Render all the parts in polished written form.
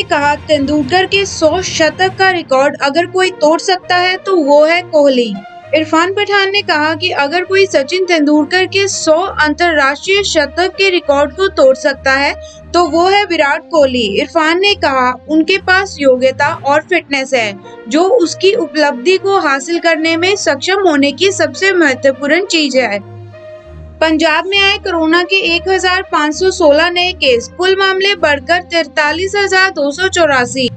कहा, तेंदुलकर के 100 शतक का रिकॉर्ड अगर कोई तोड़ सकता है तो वो है कोहली। इरफान पठान ने कहा कि अगर कोई सचिन तेंदुलकर के 100 अंतर्राष्ट्रीय शतक के रिकॉर्ड को तोड़ सकता है तो वो है विराट कोहली। इरफान ने कहा, उनके पास योग्यता और फिटनेस है, जो उसकी उपलब्धि को हासिल करने में सक्षम होने की सबसे महत्वपूर्ण चीज है। पंजाब में आए कोरोना के 1516 नए केस, कुल मामले बढ़कर 43,284।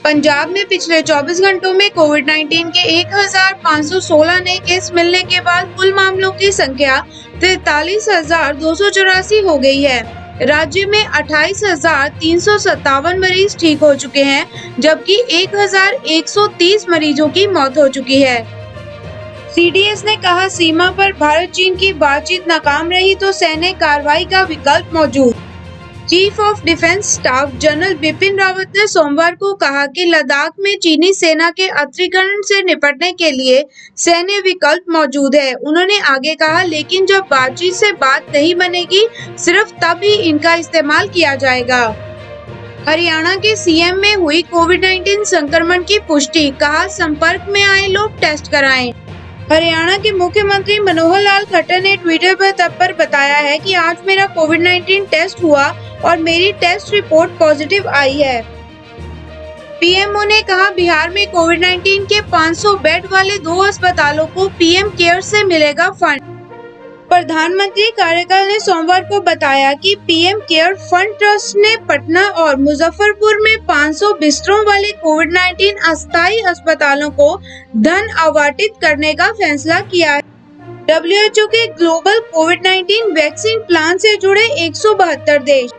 पंजाब में पिछले 24 घंटों में कोविड-19 के 1516 नए केस मिलने के बाद कुल मामलों की संख्या 43,284 हो गई है। राज्य में 28,357 मरीज ठीक हो चुके हैं, जबकि 1,130 मरीजों की मौत हो चुकी है। सीडीएस ने कहा, सीमा पर भारत चीन की बातचीत नाकाम रही तो सैन्य कार्रवाई का विकल्प मौजूद। Chief of defence staff general Bipin Rawat ने सोमवार को कहा कि लद्दाख में चीनी सेना के अतिक्रमण से निपटने के लिए सैन्य विकल्प मौजूद है। उन्होंने आगे कहा, लेकिन जब बातचीत से बात नहीं बनेगी, सिर्फ तब ही इनका इस्तेमाल किया जाएगा। हरियाणा के सीएम में हुई कोविड-19 संक्रमण की पुष्टि, कहा संपर्क में आए लोग टेस्ट कराएं। हरियाणा के मुख्यमंत्री मनोहर लाल खट्टर ने ट्विटर पर तब पर बताया है कि आज मेरा कोविड-19 टेस्ट हुआ और मेरी टेस्ट रिपोर्ट पॉजिटिव आई है। पीएमओ ने कहा, बिहार में कोविड-19 के 500 बेड वाले 2 अस्पतालों को पीएम केयर से मिलेगा फंड। प्रधानमंत्री कार्यकाल ने सोमवार को बताया कि पीएम केयर फंड ट्रस्ट ने पटना और मुजफ्फरपुर में 500 बिस्तरों वाले कोविड-19 अस्थायी अस्पतालों को धन आवंटित करने का फैसला किया है। WHO के ग्लोबल कोविड-19 वैक्सीन प्लान से जुड़े 172 देश।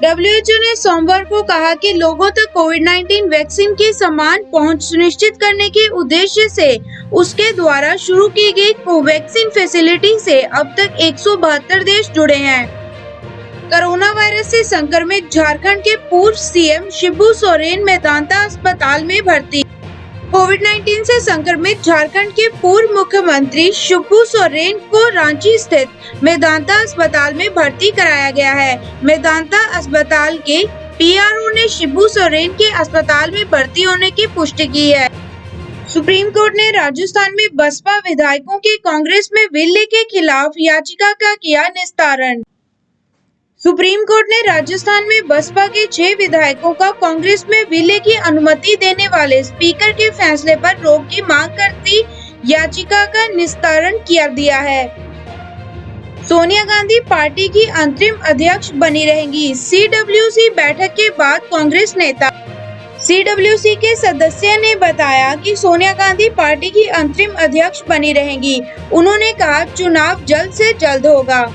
WHO ने सोमवार को कहा कि लोगों तक कोविड-19 वैक्सीन की समान पहुंच सुनिश्चित करने के उद्देश्य से उसके द्वारा शुरू की गई कोवैक्सीन फैसिलिटी से अब तक 172 देश जुड़े हैं। कोरोना वायरस से संक्रमित झारखंड के पूर्व सीएम शिबू सोरेन मेदांता अस्पताल में भर्ती। कोविड-19 से संक्रमित झारखंड के पूर्व मुख्यमंत्री शिबू सोरेन को रांची स्थित मेदांता अस्पताल में भर्ती कराया गया है। मेदांता अस्पताल के पीआरओ ने शिबू सोरेन के अस्पताल में भर्ती होने की पुष्टि की है। सुप्रीम कोर्ट ने राजस्थान में बसपा विधायकों की कांग्रेस में विलय के खिलाफ याचिका का किया निस्तारण। सुप्रीम कोर्ट ने राजस्थान में बसपा के 6 विधायकों का कांग्रेस में विलय की अनुमति देने वाले स्पीकर के फैसले पर रोक की मांग करती याचिका का निस्तारण कर दिया है। सोनिया गांधी पार्टी की अंतरिम अध्यक्ष बनी रहेंगी। सीडब्ल्यूसी बैठक के बाद कांग्रेस नेता सीडब्ल्यूसी के सदस्य ने बताया कि सोनिया गांधी पार्टी की अंतरिम अध्यक्ष बनी रहेंगी। उन्होंने कहा, चुनाव जल्द से जल्द होगा।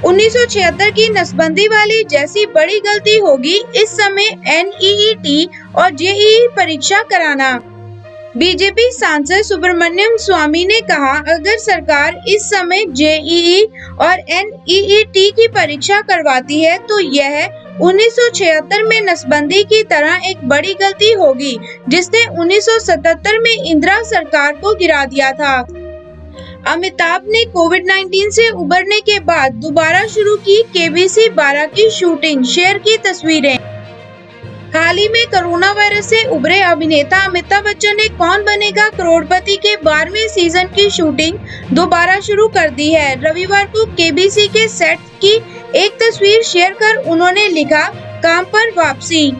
1976 की नसबंदी वाली जैसी बड़ी गलती होगी इस समय एनईईटी और जेईई परीक्षा कराना। बीजेपी सांसद सुब्रमण्यम स्वामी ने कहा, अगर सरकार इस समय जेईई और एनईईटी की परीक्षा करवाती है तो यह 1976 में नसबंदी की तरह एक बड़ी गलती होगी, जिसने 1977 में इंदिरा सरकार को गिरा दिया था। अमिताभ ने कोविड-19 से उबरने के बाद दोबारा शुरू की केबीसी 12 की शूटिंग, शेयर की तस्वीरें। हाल ही में कोरोना वायरस से उबरे अभिनेता अमिताभ बच्चन ने कौन बनेगा करोड़पति के 12वें सीजन की शूटिंग दोबारा शुरू कर दी है। रविवार को केबीसी के सेट की एक तस्वीर शेयर कर उन्होंने लिखा, काम पर वापसी।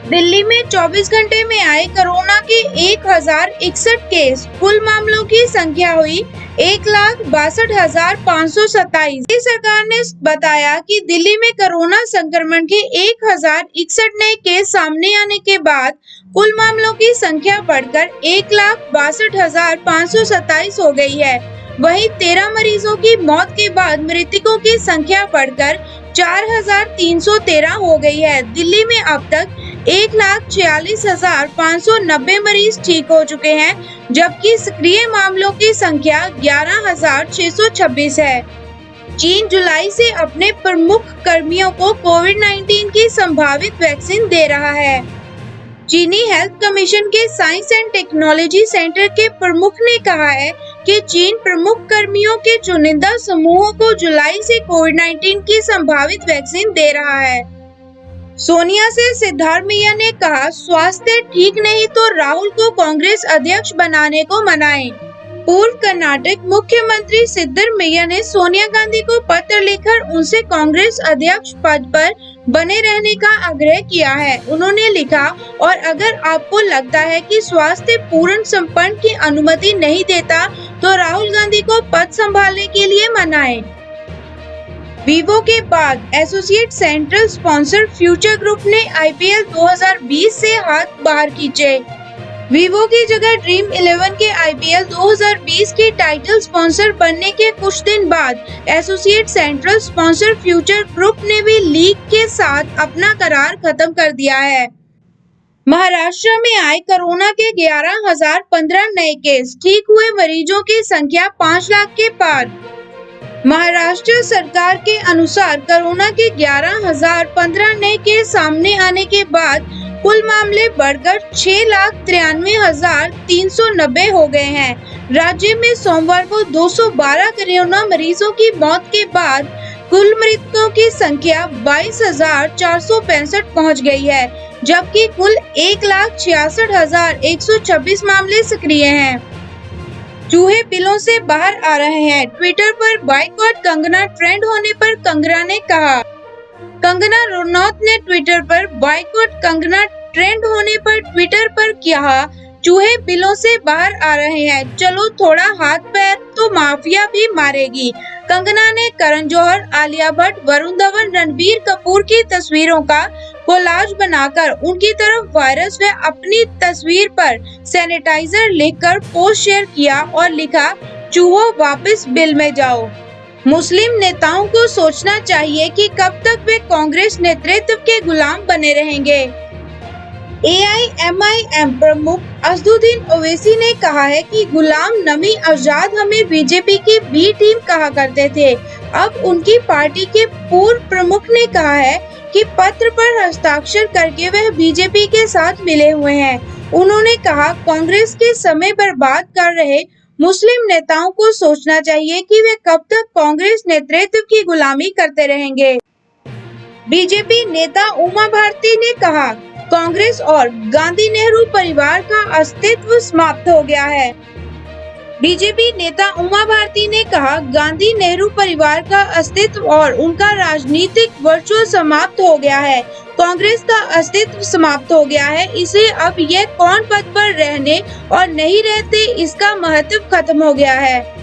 दिल्ली में 24 घंटे में आए कोरोना के 1061 केस, कुल मामलों की संख्या हुई 1,62,527। सरकार ने बताया कि दिल्ली में कोरोना संक्रमण के 1061 नए केस सामने आने के बाद कुल मामलों की संख्या बढ़कर 1,62,527 हो गई है। वहीं 13 मरीजों की मौत के बाद मृतकों की संख्या बढ़कर 4,313 हो गई है। दिल्ली में अब तक 1,46,590 मरीज ठीक हो चुके हैं, जबकि सक्रिय मामलों की संख्या 11,626 है। चीन जुलाई से अपने प्रमुख कर्मियों को कोविड-19 की संभावित वैक्सीन दे रहा है। चीनी हेल्थ कमीशन के साइंस एंड टेक्नोलॉजी सेंटर के प्रमुख ने कहा है कि चीन प्रमुख कर्मियों के चुनिंदा समूहों को जुलाई से कोविड-19 की संभावित वैक्सीन दे रहा है। सोनिया से सिद्धारमैया ने कहा, स्वास्थ्य ठीक नहीं तो राहुल को कांग्रेस अध्यक्ष बनाने को मनाएं। पूर्व कर्नाटक मुख्यमंत्री सिद्धारमैया ने सोनिया गांधी को पत्र लिखकर उनसे कांग्रेस अध्यक्ष पद पर बने रहने का आग्रह किया है। उन्होंने लिखा, और अगर आपको लगता है कि स्वास्थ्य पूर्ण संपन्न की अनुमति नहीं देता तो राहुल गांधी को पद संभालने के लिए मनाएं। वीवो के बाद associate central sponsor future group ने आईपीएल 2020 से हाथ बाहर खींचे। वीवो की जगह ड्रीम 11 के आईपीएल 2020 के टाइटल स्पॉन्सर बनने के कुछ दिन बाद associate central sponsor future group ने भी लीग के साथ अपना करार खत्म कर दिया है। महाराष्ट्र में आए कोरोना के 11,015 नए केस, ठीक हुए मरीजों की संख्या 5 लाख के पार। महाराष्ट्र सरकार के अनुसार कोरोना के 11,015 नए केस सामने आने के बाद कुल मामले बढ़कर 6,93,390 हो गए हैं। राज्य में सोमवार को 212 कोरोना मरीजों की मौत के बाद कुल मृतकों की संख्या 22,465 पहुंच गई है, जबकि कुल 1,66,126 मामले सक्रिय हैं। चूहे बिलों से बाहर आ रहे हैं, ट्विटर पर बॉयकॉट कंगना ट्रेंड होने पर कंगना ने कहा। कंगना रनौत ने ट्विटर पर बॉयकॉट कंगना ट्रेंड होने पर ट्विटर पर कहा, चूहे बिलों से बाहर आ रहे हैं, चलो थोड़ा हाथ पैर तो माफिया भी मारेगी। कंगना ने करण जौहर, आलिया भट्ट, वरुण धवन, रणबीर कपूर की तस्वीरों का कोलाज बनाकर उनकी तरफ वायरस व अपनी तस्वीर पर सैनिटाइजर लिखकर पोस्ट शेयर किया और लिखा, चूहों वापस बिल में जाओ। मुस्लिम नेताओं को सोचना चाहिए कि कब तक वे कांग्रेस नेतृत्व के गुलाम बने रहेंगे। AIMIM प्रमुख असदुद्दीन ओवैसी ने कहा है कि गुलाम नबी आजाद हमें बीजेपी की बी टीम कहा करते थे। अब उनकी पार्टी के पूर्व प्रमुख ने कहा है कि पत्र पर हस्ताक्षर करके वह बीजेपी के साथ मिले हुए हैं। उन्होंने कहा, कांग्रेस के समय बर्बाद कर रहे मुस्लिम नेताओं को सोचना चाहिए कि वे कब तक कांग्रेस नेतृत्व की गुलामी करते रहेंगे। बीजेपी नेता उमा भारती ने कहा, कांग्रेस और गांधी नेहरू परिवार का अस्तित्व समाप्त हो गया है। बीजेपी नेता उमा भारती ने कहा, गांधी नेहरू परिवार का अस्तित्व और उनका राजनीतिक वर्चस्व समाप्त हो गया है। कांग्रेस का अस्तित्व समाप्त हो गया है, इसलिए अब यह कौन पद पर रहने और नहीं रहते इसका महत्व खत्म हो गया है।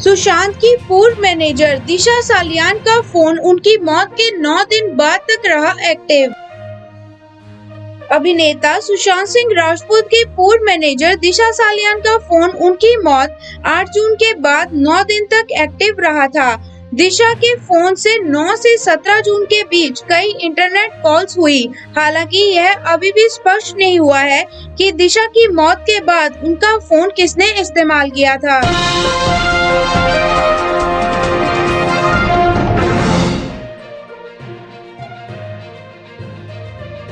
सुशांत की पूर्व मैनेजर दिशा सालियान का फोन उनकी मौत के 9 दिन बाद तक रहा एक्टिव। अभिनेता सुशांत सिंह राजपूत के पूर्व मैनेजर दिशा सालियान का फोन उनकी मौत 8 जून के बाद 9 दिन तक एक्टिव रहा था। दिशा के फोन से 9 से 17 जून के बीच कई इंटरनेट कॉल्स हुई। हालांकि यह अभी भी स्पष्ट नहीं हुआ है कि दिशा की मौत के बाद उनका फोन किसने इस्तेमाल किया था।